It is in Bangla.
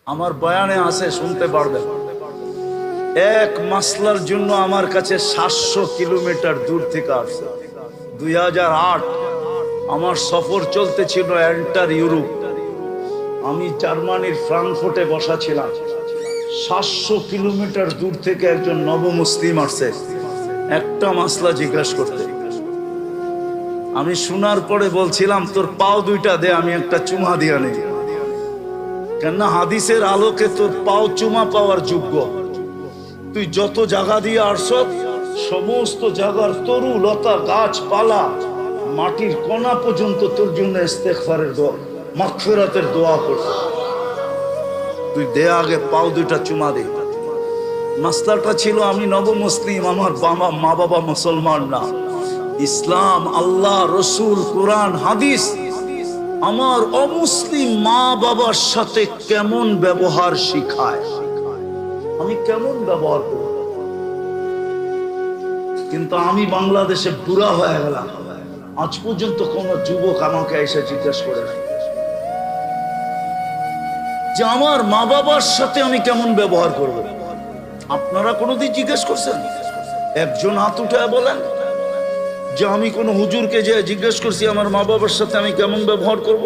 আমার বয়ানে আছে, শুনতে পারবেন। এক মাসলার জন্য আমার কাছে 700 কিলোমিটার দূর থেকে আসছে। 2008 আমার সফর চলতেছিল এন্টার ইউরোপ। আমি জার্মানির ফ্রাঙ্কফুর্টে বসা ছিলাম। 700 কিলোমিটার দূর থেকে একজন নবমুসলিম আসছে একটা মাসলা জিজ্ঞাসা করতে। আমি শোনার পরে বলছিলাম, তোর পাও দুইটা দে, আমি একটা চুমা দিয়া নেই। কেননা হাদিসের আলোকে তোর পাও চুমা পাওয়ার যোগ্য। তুই যত জায়গা দিয়ে আসছ, সমস্ত জায়গার তরু লতা গাছপালা মাটির কণা পর্যন্ত তোর জন্য ইস্তেগফারের দোয়া, মাগফিরাতের দোয়া করছে। তুই দে আগে পাও দুইটা চুমা দে। মাসলাটা ছিল, আমি নবমুসলিম, আমার মা বাবা মুসলমান না। ইসলাম, আল্লাহ, রসুল, কোরআন, হাদিস আমার অমুসলিম মা বাবার সাথে কেমন ব্যবহার শিখায়, আমি কেমন ব্যবহার করব। কিন্তু আমি বাংলাদেশে বুড়া হয়ে গেলাম, আজ পর্যন্ত কোন যুবক আমাকে এসে জিজ্ঞেস করে নাই যে আমার মা বাবার সাথে আমি কেমন ব্যবহার করব। আপনারা কোনোদিন জিজ্ঞেস করছেন? একজন হাত উঠায় বলেন যে আমি কোন হুজুরকে যে জিজ্ঞেস করছি আমার মা বাবার সাথে আমি কেমন ব্যবহার করব।